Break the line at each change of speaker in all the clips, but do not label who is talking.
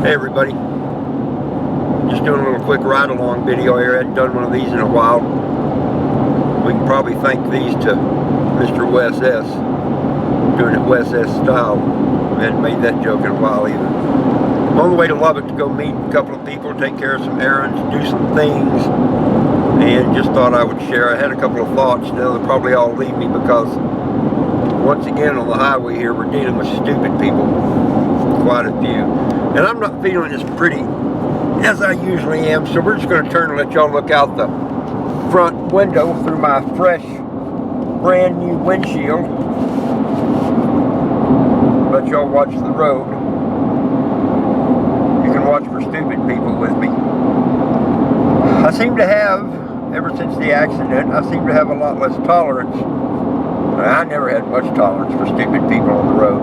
Hey everybody, just doing a little quick ride along video here. I hadn't done one of these in a while. We can probably thank these to Mr. Wes S. Doing it Wes S style. We hadn't made that joke in a while either. I'm on the way to Lubbock to go meet a couple of people, take care of some errands, do some things, and just thought I would share. I had a couple of thoughts. Now they'll probably all leave me because once again on the highway here we're dealing with stupid people, quite a few. And I'm not feeling as pretty as I usually am, so we're just going to turn and let y'all look out the front window through my fresh, brand new windshield. Let y'all watch the road. You can watch for stupid people with me. I seem to have, ever since the accident, I seem to have a lot less tolerance. I never had much tolerance for stupid people on the road,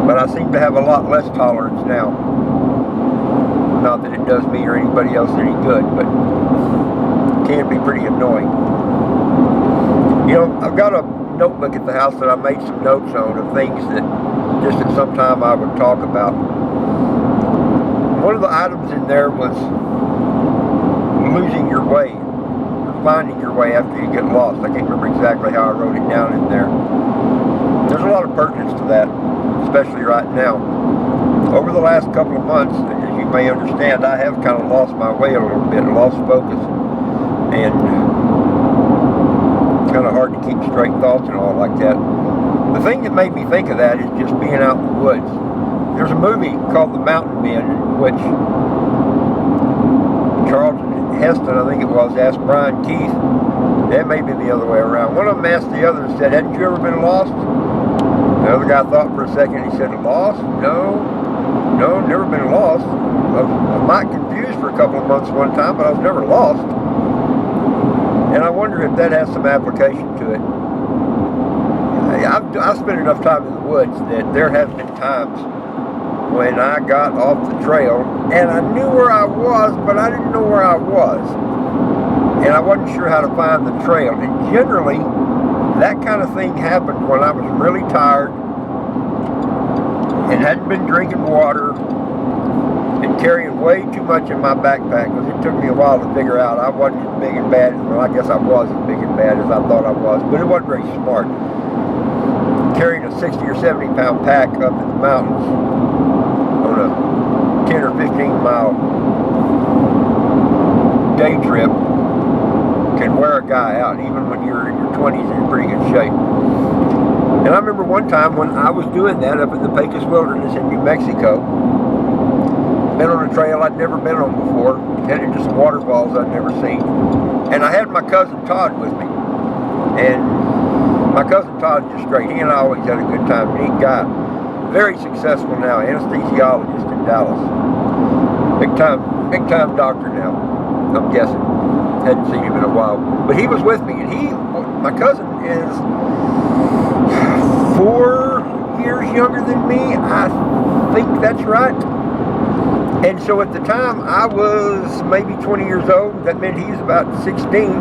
but I seem to have a lot less tolerance now. Not that it does me or anybody else any good, but it can be pretty annoying. You know, I've got a notebook at the house that I made some notes on of things that just at some time I would talk about. One of the items in there was losing your way, or finding your way after you get lost. I can't remember exactly how I wrote it down in there. There's a lot of pertinence to that, especially right now. Over the last couple of months, as you may understand, I have kind of lost my way a little bit, lost focus, and kind of hard to keep straight thoughts and all like that. The thing that made me think of that is just being out in the woods. There's a movie called The Mountain Men, in which Charlton Heston, I think it was, asked Brian Keith, that may be the other way around. One of them asked the other and said, "Hadn't you ever been lost?" The other guy thought for a second. He said, "Lost? No, never been lost. I might confused for a couple of months one time, but I was never lost." And I wonder if that has some application to it. I've spent enough time in the woods that there have been times when I got off the trail and I knew where I was, but I didn't know where I was. And I wasn't sure how to find the trail. And generally, that kind of thing happened when I was really tired and hadn't been drinking water and carrying way too much in my backpack, because it took me a while to figure out I wasn't as big and bad. Well, I guess I was as big and bad as I thought I was, but it wasn't very smart. Carrying a 60 or 70 pound pack up in the mountains on a 10 or 15 mile day trip can wear a guy out, even when you're in your 20s and in pretty good shape. And I remember one time when I was doing that up in the Pecos Wilderness in New Mexico, been on a trail I'd never been on before, headed to some waterfalls I'd never seen. And I had my cousin Todd with me. And my cousin Todd's just great. He and I always had a good time. Neat guy. Very successful now, anesthesiologist in Dallas. Big time doctor now, I'm guessing. Hadn't seen him in a while. But he was with me, and my cousin is 4 years younger than me. I think that's right. And so at the time, I was maybe 20 years old. That meant he was about 16.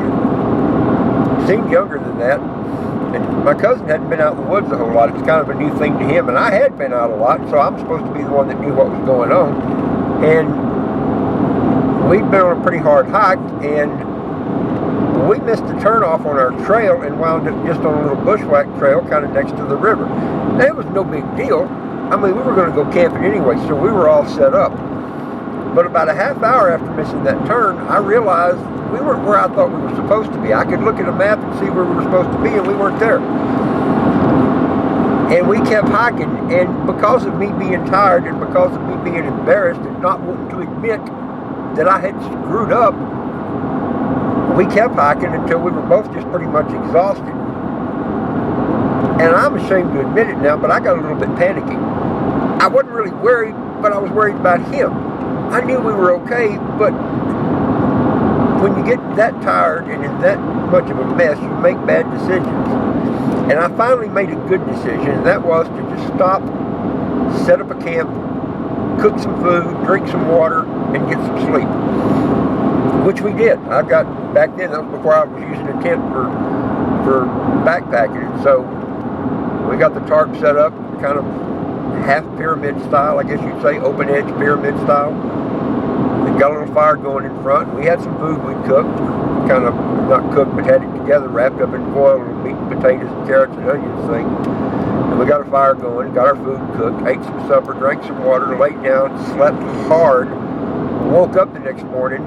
Seemed younger than that. And my cousin hadn't been out in the woods a whole lot. It was kind of a new thing to him. And I had been out a lot, so I'm supposed to be the one that knew what was going on. And we'd been on a pretty hard hike, and we missed the turnoff on our trail and wound up just on a little bushwhack trail kind of next to the river. Now, it was no big deal. I mean, we were going to go camping anyway, so we were all set up. But about a half hour after missing that turn, I realized we weren't where I thought we were supposed to be. I could look at a map and see where we were supposed to be, and we weren't there. And we kept hiking, and because of me being tired and because of me being embarrassed and not wanting to admit that I had screwed up, we kept hiking until we were both just pretty much exhausted. And I'm ashamed to admit it now, but I got a little bit panicky. I wasn't really worried, but I was worried about him. I knew we were okay, but when you get that tired and in that much of a mess, you make bad decisions. And I finally made a good decision, and that was to just stop, set up a camp, cook some food, drink some water, and get some sleep. Which we did. I got, back then, that was before I was using a tent for backpacking. And so we got the tarp set up, kind of half pyramid style, I guess you'd say, open edge pyramid style. It got a little fire going in front. We had some food we cooked, kind of not cooked, but had it together, wrapped up in foil, and meat and potatoes and carrots and onions thing. And we got a fire going, got our food cooked, ate some supper, drank some water, laid down, slept hard, woke up the next morning,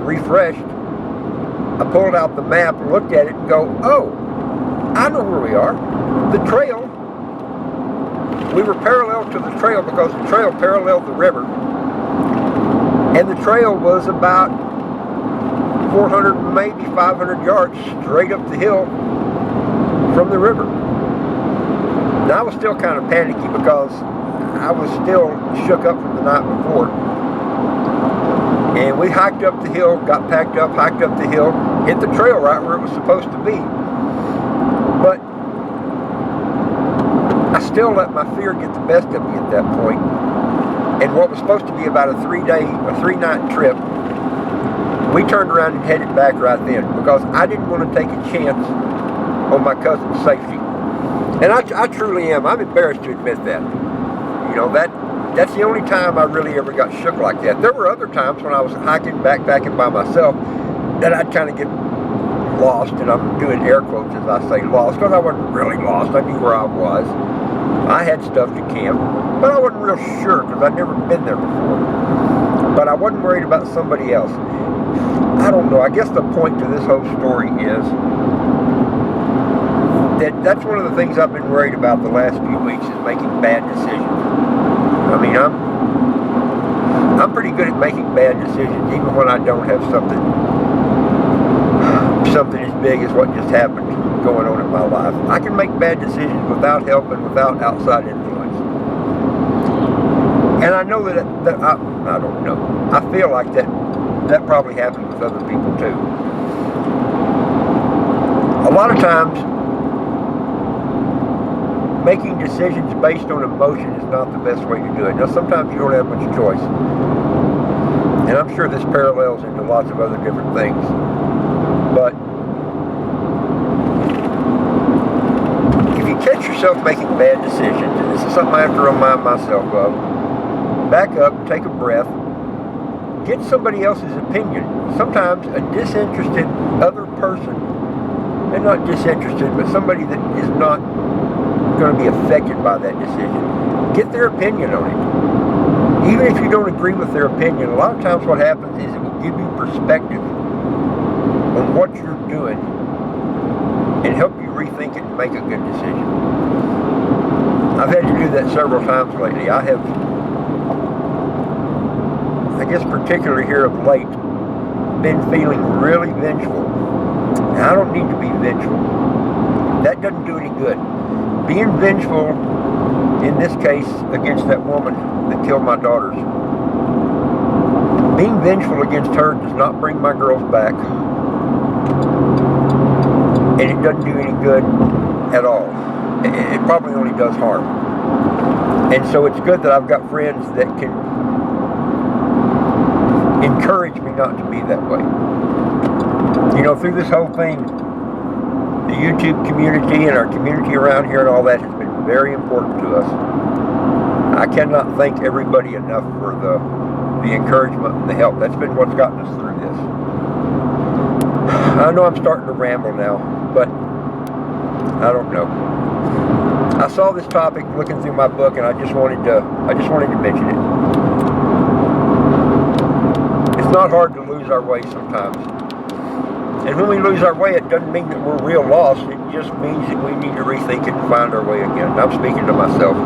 refreshed. I pulled out the map and looked at it and go, oh, I know where we are. The trail, we were parallel to the trail because the trail paralleled the river. And the trail was about 400, maybe 500 yards straight up the hill from the river. Now I was still kind of panicky because I was still shook up from the night before. And we hiked up the hill, got packed up, hiked up the hill, hit the trail right where it was supposed to be. But I still let my fear get the best of me at that point. And what was supposed to be about a 3-night trip, we turned around and headed back right then because I didn't want to take a chance on my cousin's safety. And I truly am. I'm embarrassed to admit that. You know, that's the only time I really ever got shook like that. There were other times when I was hiking, backpacking by myself, that I'd kind of get lost, and I'm doing air quotes as I say lost, because I wasn't really lost. I knew where I was. I had stuff to camp, but I wasn't real sure because I'd never been there before. But I wasn't worried about somebody else. I don't know. I guess the point to this whole story is that's one of the things I've been worried about the last few weeks is making bad decisions. I mean, I'm pretty good at making bad decisions, even when I don't have something as big as what just happened going on in my life. I can make bad decisions without help and without outside influence. And I know that I don't know. I feel like that probably happens with other people too. A lot of times, making decisions based on emotion is not the best way to do it. Now, sometimes you don't have much choice. And I'm sure this parallels into lots of other different things. But if you catch yourself making bad decisions, and this is something I have to remind myself of, back up, take a breath, get somebody else's opinion. Sometimes a disinterested other person, and not disinterested, but somebody that is not going to be affected by that decision, get their opinion on it. Even if you don't agree with their opinion, a lot of times what happens is it will give you perspective on what you're doing and help you rethink it and make a good decision. I've had to do that several times lately. I have, I guess particularly here of late, been feeling really vengeful. And I don't need to be vengeful. That doesn't do any good. Being vengeful, in this case, against that woman that killed my daughters, being vengeful against her does not bring my girls back. And it doesn't do any good at all. It probably only does harm. And so it's good that I've got friends that can encourage me not to be that way. You know, through this whole thing, the YouTube community and our community around here and all that has been very important to us. I cannot thank everybody enough for the encouragement and the help. That's been what's gotten us through this. I know I'm starting to ramble now, but I don't know. I saw this topic looking through my book, and I just wanted to mention it. It's not hard to lose our way sometimes. And when we lose our way, it doesn't mean that we're real lost. It just means that we need to rethink it and find our way again. And I'm speaking to myself.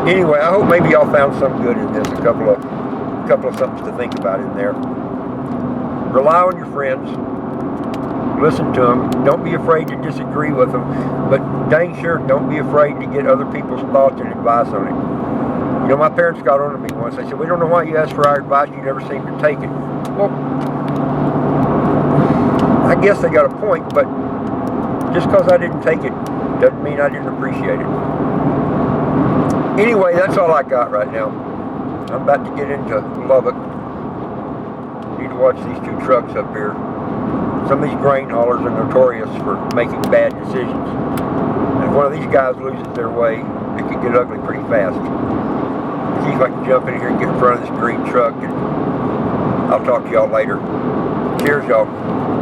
Anyway, I hope maybe y'all found some good in this. A couple of somethings to think about in there. Rely on your friends. Listen to them. Don't be afraid to disagree with them. But dang sure, don't be afraid to get other people's thoughts and advice on it. You know, my parents got on to me once. They said, "We don't know why you ask for our advice. You never seem to take it." Well, I guess they got a point, but just because I didn't take it doesn't mean I didn't appreciate it. Anyway, that's all I got right now. I'm about to get into Lubbock. Need to watch these two trucks up here. Some of these grain haulers are notorious for making bad decisions. And one of these guys loses their way, it can get ugly pretty fast. See if I can jump in here and get in front of this green truck, and I'll talk to y'all later. Cheers, y'all.